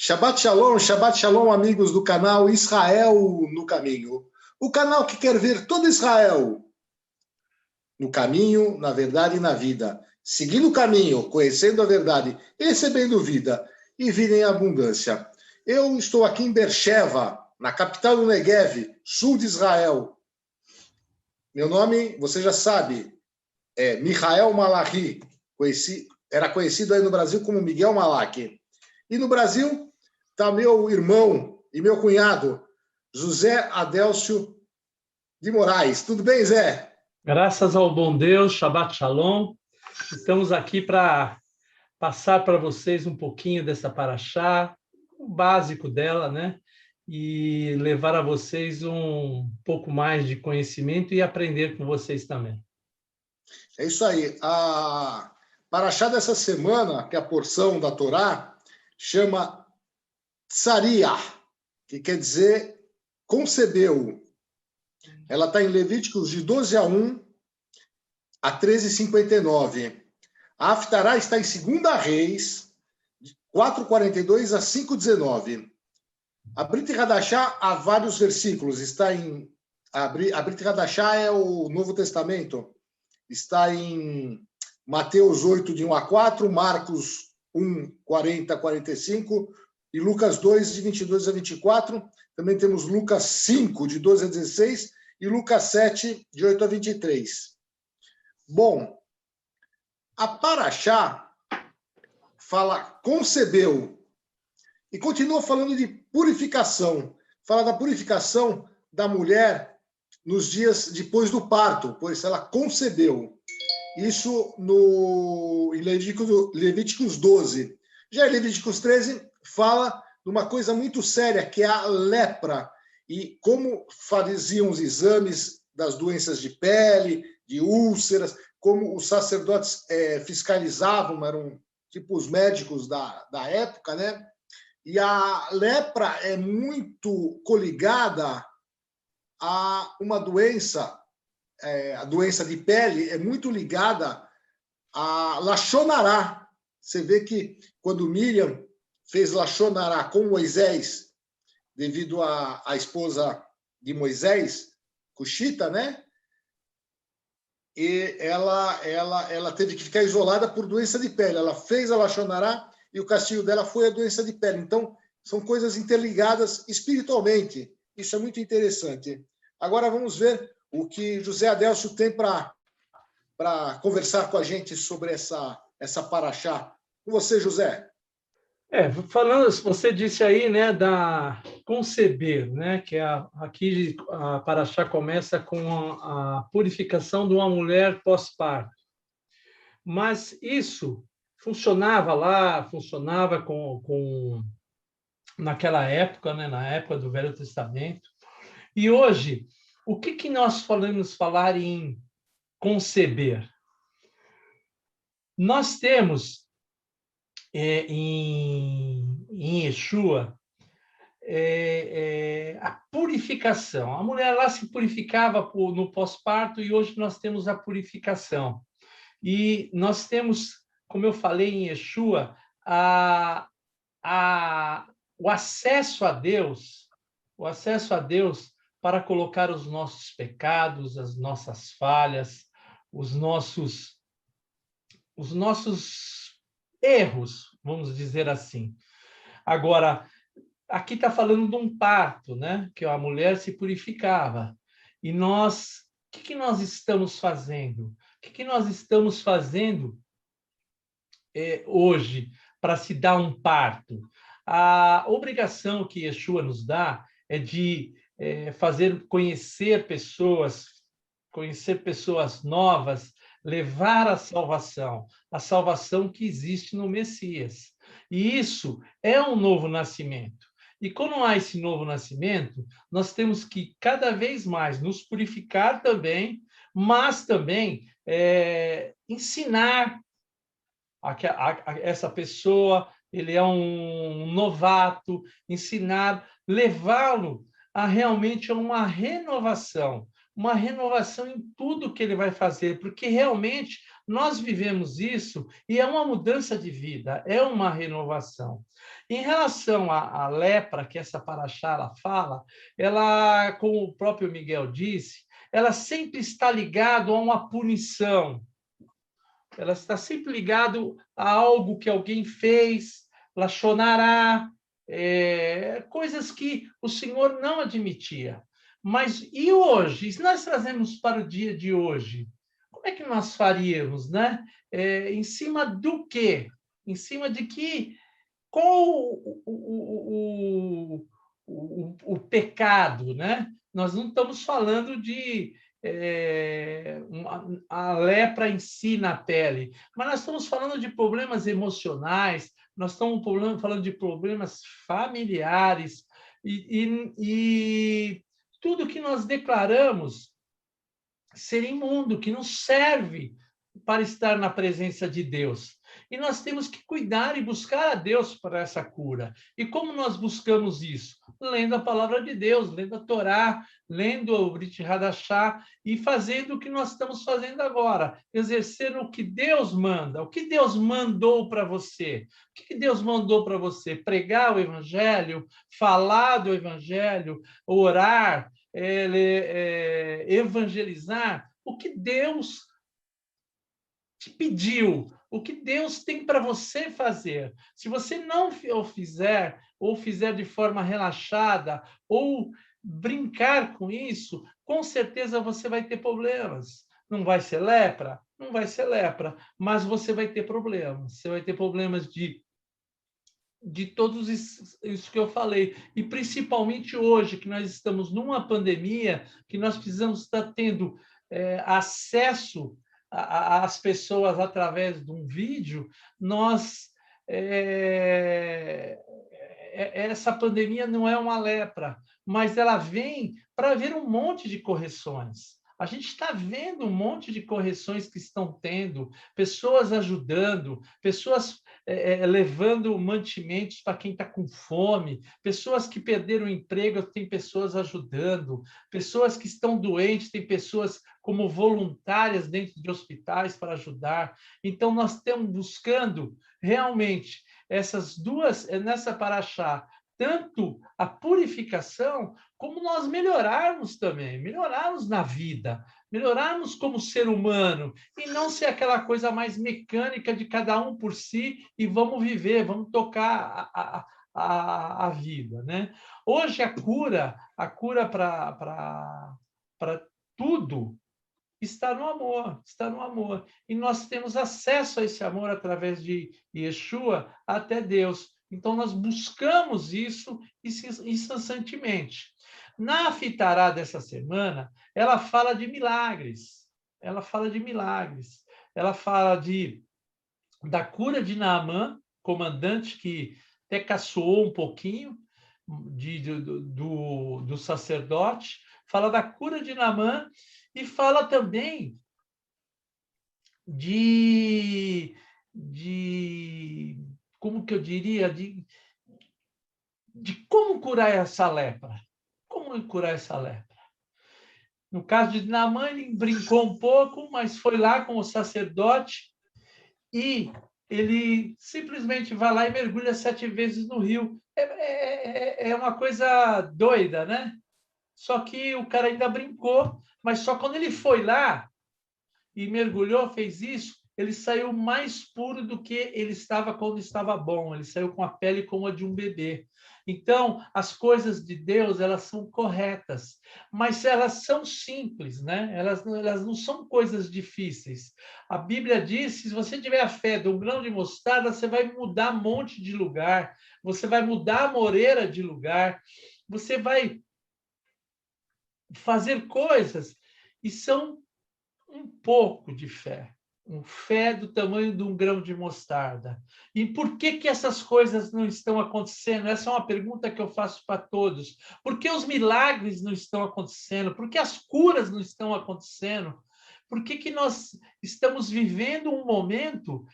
Shabbat Shalom, amigos do canal Israel no Caminho. O canal que quer ver todo Israel no caminho, na verdade e na vida. Seguindo o caminho, conhecendo a verdade, recebendo vida e vida em abundância. Eu estou aqui em Beersheba, na capital do Negev, sul de Israel. Meu nome, você já sabe, é Michael Malachi. Era conhecido aí no Brasil como Miguel Malachi. E no Brasil está meu irmão e meu cunhado, José Adélcio de Moraes. Tudo bem, Zé? Graças ao bom Deus, Shabbat Shalom. Estamos aqui para passar para vocês um pouquinho dessa paraxá, o básico dela, né? E levar a vocês um pouco mais de conhecimento e aprender com vocês também. É isso aí. A paraxá dessa semana, que é a porção da Torá, chama Tsaria, que quer dizer concebeu. Ela está em Levíticos de 12:1 a 13:59. A Haftará está em 2 Reis, 4:42 a 5:19. A Brit Hadashá há vários versículos. A Brit Hadashá é o Novo Testamento. Está em Mateus 8, de 1 a 4, Marcos 1, 40 a 45 e Lucas 2, de 22 a 24. Também temos Lucas 5, de 12 a 16 e Lucas 7, de 8 a 23. Bom, a paraxá fala concebeu e continua falando de purificação. Fala da purificação da mulher nos dias depois do parto, pois ela concebeu. Isso em Levíticos 12. Já em Levíticos 13 fala de uma coisa muito séria, que é a lepra, e como faziam os exames das doenças de pele, de úlceras, como os sacerdotes fiscalizavam, eram tipo os médicos da época, né? E a lepra é muito coligada a uma doença, a doença de pele é muito ligada a Lashon Hará. Você vê que quando Miriam fez Lashon Hará com Moisés, devido à esposa de Cushita, né? E ela teve que ficar isolada por doença de pele. Ela fez a Lashon Hará e o castigo dela foi a doença de pele. Então, são coisas interligadas espiritualmente. Isso é muito interessante. Agora vamos ver o que José Adélcio tem para conversar com a gente sobre essa paraxá. Com você, José. Falando, você disse aí, né, da conceber, né, que aqui a paraxá começa com a purificação de uma mulher pós-parto. Mas isso funcionava naquela época, né, na época do Velho Testamento. E hoje, o que nós podemos falar em conceber? Nós temos em Yeshua a purificação. A mulher lá se purificava no pós-parto e hoje nós temos a purificação. E nós temos, como eu falei em Yeshua, o acesso a Deus para colocar os nossos pecados, as nossas falhas, os nossos erros, vamos dizer assim. Agora, aqui está falando de um parto, né? Que a mulher se purificava. E nós, o que nós estamos fazendo? O que nós estamos fazendo hoje para se dar um parto? A obrigação que Yeshua nos dá é de conhecer pessoas novas, levar a salvação que existe no Messias. E isso é um novo nascimento. E quando há esse novo nascimento, nós temos que cada vez mais nos purificar também, mas também ensinar a essa pessoa, ele é um novato, levá-lo a realmente uma renovação em tudo que ele vai fazer, porque realmente Nós vivemos isso e é uma mudança de vida, é uma renovação. Em relação à lepra, que essa paraxá ela fala, ela, como o próprio Miguel disse, ela sempre está ligada a uma punição. Ela está sempre ligada a algo que alguém fez, lachonará, coisas que o Senhor não admitia. Mas e hoje? Se nós trazemos para o dia de hoje, como é que nós faríamos, né? Em cima do quê? Em cima de que? Qual o pecado, né? Nós não estamos falando de a lepra em si na pele, mas nós estamos falando de problemas emocionais, nós estamos falando de problemas familiares e tudo que nós declaramos ser imundo, que não serve para estar na presença de Deus. E nós temos que cuidar e buscar a Deus para essa cura. E como nós buscamos isso? Lendo a palavra de Deus, lendo a Torá, lendo o Brit Hadashah e fazendo o que nós estamos fazendo agora, exercer o que Deus manda, o que Deus mandou para você. O que Deus mandou para você? Pregar o Evangelho, falar do Evangelho, orar, evangelizar. O que Deus te pediu, o que Deus tem para você fazer. Se você não o fizer, ou fizer de forma relaxada, ou brincar com isso, com certeza você vai ter problemas. Não vai ser lepra? Não vai ser lepra, mas você vai ter problemas. Você vai ter problemas de todos isso que eu falei. E principalmente hoje, que nós estamos numa pandemia, que nós precisamos estar tendo acesso às pessoas através de um vídeo, essa pandemia não é uma lepra, mas ela vem para ver um monte de correções. A gente está vendo um monte de correções que estão tendo, pessoas ajudando, pessoas levando mantimentos para quem está com fome, pessoas que perderam o emprego, tem pessoas ajudando, pessoas que estão doentes, tem pessoas como voluntárias dentro de hospitais para ajudar. Então, nós estamos buscando realmente essas duas, nessa paraxá, tanto a purificação, como nós melhorarmos também, melhorarmos na vida, melhorarmos como ser humano, e não ser aquela coisa mais mecânica de cada um por si, e vamos viver, vamos tocar a vida, né? Hoje a cura para tudo está no amor, está no amor. E nós temos acesso a esse amor através de Yeshua até Deus. Então, nós buscamos isso incessantemente. Na Fitará dessa semana, ela fala de milagres. Ela fala de milagres. Ela fala da cura de Naamã, comandante que até caçoou um pouquinho do sacerdote. Fala da cura de Naamã e fala também como que eu diria, de como curar essa lepra. Como curar essa lepra? No caso de Naamã, ele brincou um pouco, mas foi lá com o sacerdote e ele simplesmente vai lá e mergulha 7 vezes no rio. É uma coisa doida, né? Só que o cara ainda brincou, mas só quando ele foi lá e mergulhou, fez isso, ele saiu mais puro do que ele estava quando estava bom. Ele saiu com a pele como a de um bebê. Então, as coisas de Deus, elas são corretas, mas elas são simples, né? Elas não são coisas difíceis. A Bíblia diz, se você tiver a fé de um grão de mostarda, você vai mudar um monte de lugar, você vai mudar a moreira de lugar, você vai fazer coisas, e são um pouco de fé, fé do tamanho de um grão de mostarda. E por que essas coisas não estão acontecendo? Essa é uma pergunta que eu faço para todos. Por que os milagres não estão acontecendo? Por que as curas não estão acontecendo? Por que nós estamos vivendo um momento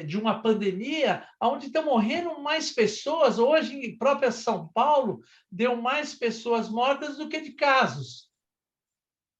de uma pandemia onde estão morrendo mais pessoas? Hoje, em própria São Paulo, deu mais pessoas mortas do que de casos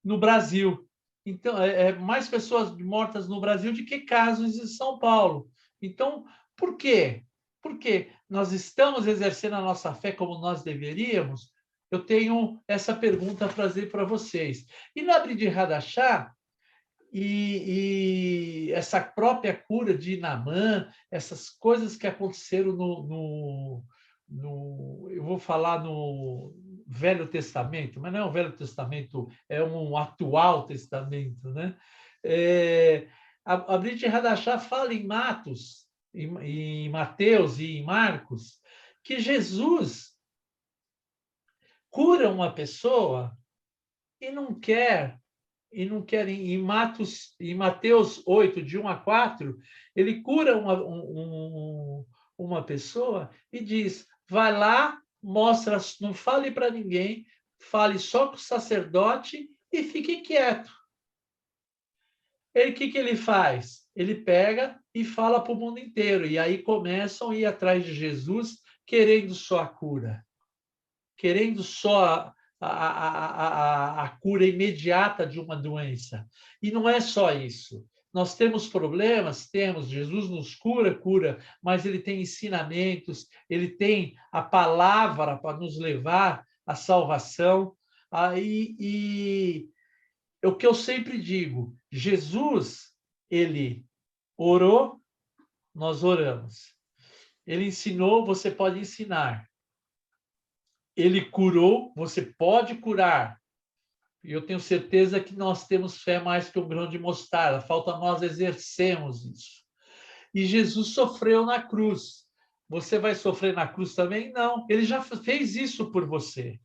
no Brasil. Então, mais pessoas mortas no Brasil do que casos em São Paulo. Então, por quê? Porque nós estamos exercendo a nossa fé como nós deveríamos? Eu tenho essa pergunta a fazer para vocês. E na Brit Hadashah, e essa própria cura de Naamã, essas coisas que aconteceram eu vou falar no Velho Testamento, mas não é o Velho Testamento, é um atual testamento, né? A Brit Hadashah fala em em Mateus e em Marcos, que Jesus cura uma pessoa e não quer em Mateus 8, de 1 a 4, ele cura uma pessoa e diz, vai lá, mostra, não fale para ninguém, fale só com o sacerdote e fique quieto. O que ele faz? Ele pega e fala para o mundo inteiro, e aí começam a ir atrás de Jesus, querendo só a cura, querendo só a cura imediata de uma doença. E não é só isso. Nós temos problemas, Jesus nos cura, mas ele tem ensinamentos, ele tem a palavra para nos levar à salvação. E o que eu sempre digo, Jesus, ele orou, nós oramos. Ele ensinou, você pode ensinar. Ele curou, você pode curar. E eu tenho certeza que nós temos fé mais que um grão de mostarda. Falta nós exercermos isso. E Jesus sofreu na cruz. Você vai sofrer na cruz também? Não. Ele já fez isso por você.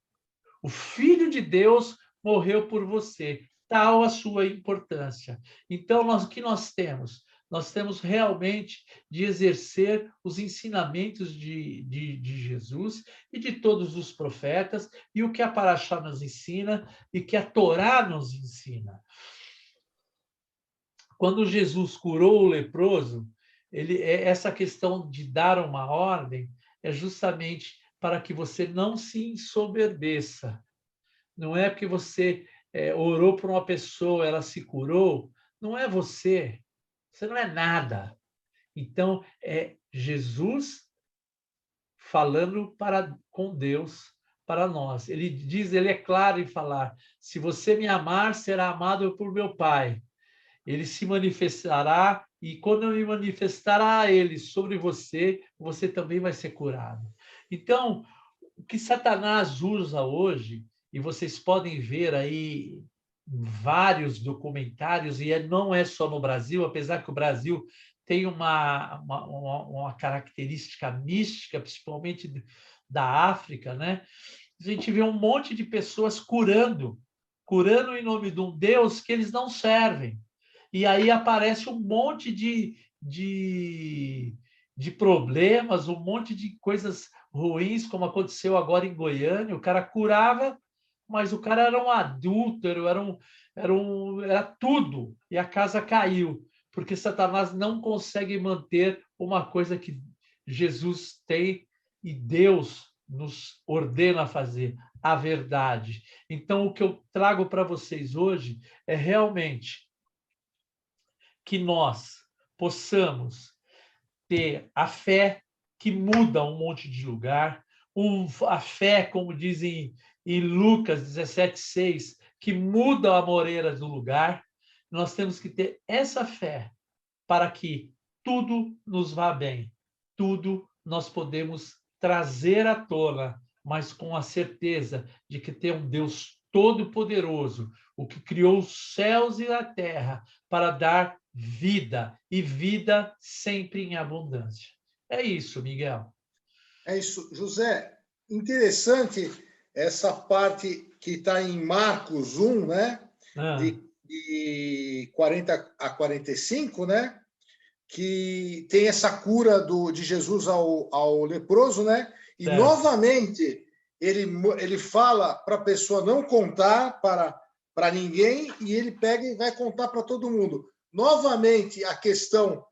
O Filho de Deus morreu por você. Tal a sua importância. Então, o que nós temos? Nós temos realmente de exercer os ensinamentos de Jesus e de todos os profetas, e o que a Parashá nos ensina e que a Torá nos ensina. Quando Jesus curou o leproso, essa questão de dar uma ordem é justamente para que você não se ensoberbeça. Não é porque você orou por uma pessoa, ela se curou, não é você. Você não é nada. Então, é Jesus falando com Deus para nós. Ele diz, ele é claro em falar, se você me amar, será amado por meu Pai. Ele se manifestará e quando eu me manifestar a ele sobre você, você também vai ser curado. Então, o que Satanás usa hoje, e vocês podem ver aí vários documentários, e não é só no Brasil, apesar que o Brasil tem uma característica mística, principalmente da África, né? A gente vê um monte de pessoas curando em nome de um Deus que eles não servem. E aí aparece um monte de problemas, um monte de coisas ruins, como aconteceu agora em Goiânia. O cara curava, mas o cara era um adúltero, era tudo. E a casa caiu, porque Satanás não consegue manter uma coisa que Jesus tem e Deus nos ordena fazer, a verdade. Então, o que eu trago para vocês hoje é realmente que nós possamos ter a fé que muda um monte de lugar, a fé, como dizem em Lucas 17:6, que muda a moreira do lugar. Nós temos que ter essa fé para que tudo nos vá bem, tudo nós podemos trazer à tona, mas com a certeza de que tem um Deus todo-poderoso, o que criou os céus e a terra para dar vida, e vida sempre em abundância. É isso, Miguel. É isso. José, interessante essa parte que está em Marcos 1, né? De 40 a 45, né? Que tem essa cura de Jesus ao leproso, né? E, certo, novamente, ele fala para a pessoa não contar para ninguém e ele pega e vai contar para todo mundo. Novamente, a questão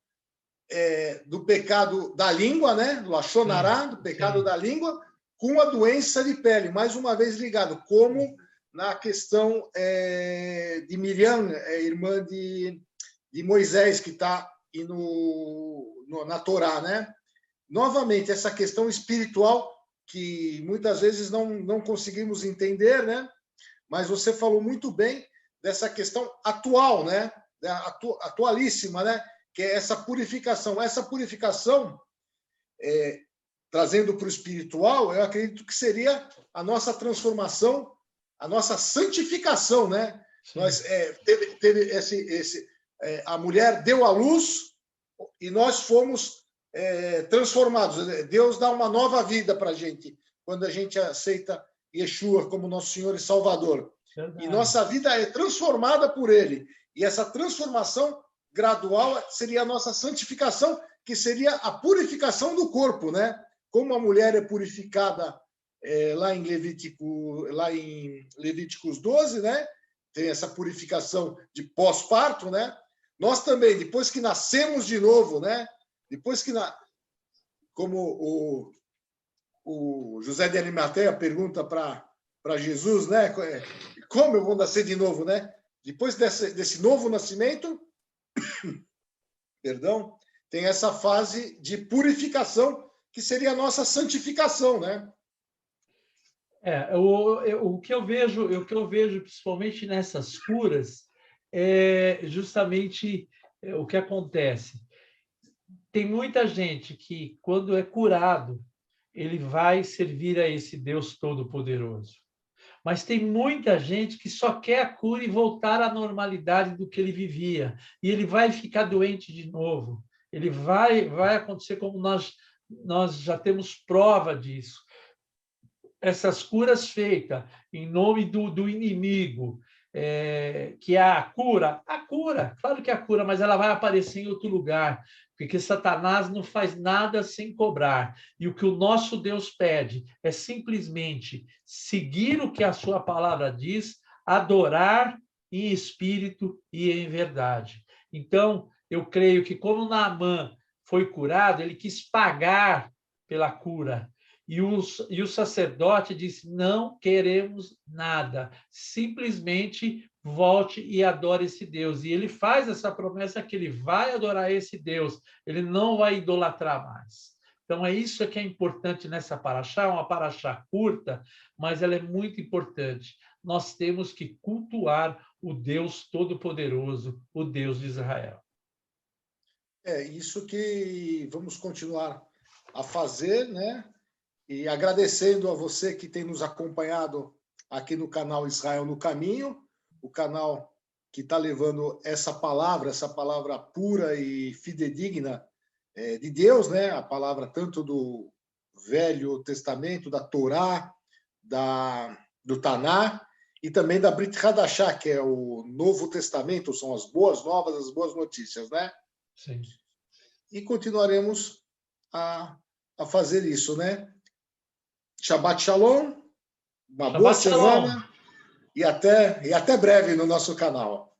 do pecado da língua, né? Lachonará, do pecado da língua, com a doença de pele. Mais uma vez ligado, como na questão de Miriam, irmã de Moisés, que está na Torá, né? Novamente, essa questão espiritual que muitas vezes não conseguimos entender, né? Mas você falou muito bem dessa questão atual, né? Atualíssima, né? Que é essa purificação. Essa purificação, trazendo para o espiritual, eu acredito que seria a nossa transformação, a nossa santificação, né? Nós, teve a mulher deu à luz e nós fomos transformados. Deus dá uma nova vida para a gente quando a gente aceita Yeshua como nosso Senhor e Salvador. Verdade. E nossa vida é transformada por Ele. E essa transformação gradual seria a nossa santificação, que seria a purificação do corpo, né? Como a mulher é purificada lá em Levíticos 12, né? Tem essa purificação de pós-parto, né? Nós também, depois que nascemos de novo, né? Depois que, como o José de Arimateia pergunta para Jesus, né? Como eu vou nascer de novo, né? Depois desse novo nascimento, perdão, tem essa fase de purificação, que seria a nossa santificação, né? O que eu vejo, principalmente nessas curas, é justamente o que acontece. Tem muita gente que, quando é curado, ele vai servir a esse Deus Todo-Poderoso. Mas tem muita gente que só quer a cura e voltar à normalidade do que ele vivia. E ele vai ficar doente de novo. Ele vai acontecer como nós já temos prova disso. Essas curas feitas em nome do inimigo, que é a cura, claro que é a cura, mas ela vai aparecer em outro lugar, porque Satanás não faz nada sem cobrar. E o que o nosso Deus pede é simplesmente seguir o que a sua palavra diz, adorar em espírito e em verdade. Então, eu creio que como Naamã foi curado, ele quis pagar pela cura. E o sacerdote disse, não queremos nada, simplesmente volte e adore esse Deus. E ele faz essa promessa que ele vai adorar esse Deus, ele não vai idolatrar mais. Então, é isso que é importante nessa paraxá, uma paraxá curta, mas ela é muito importante. Nós temos que cultuar o Deus Todo-Poderoso, o Deus de Israel. É isso que vamos continuar a fazer, né? E agradecendo a você que tem nos acompanhado aqui no canal Israel no Caminho, o canal que está levando essa palavra pura e fidedigna de Deus, né? A palavra tanto do Velho Testamento, da Torá, do Taná, e também da Brit Hadashá, que é o Novo Testamento, são as boas novas, as boas notícias, né? Sim. E continuaremos a fazer isso, né? Shabbat Shalom, uma boa semana e até breve no nosso canal.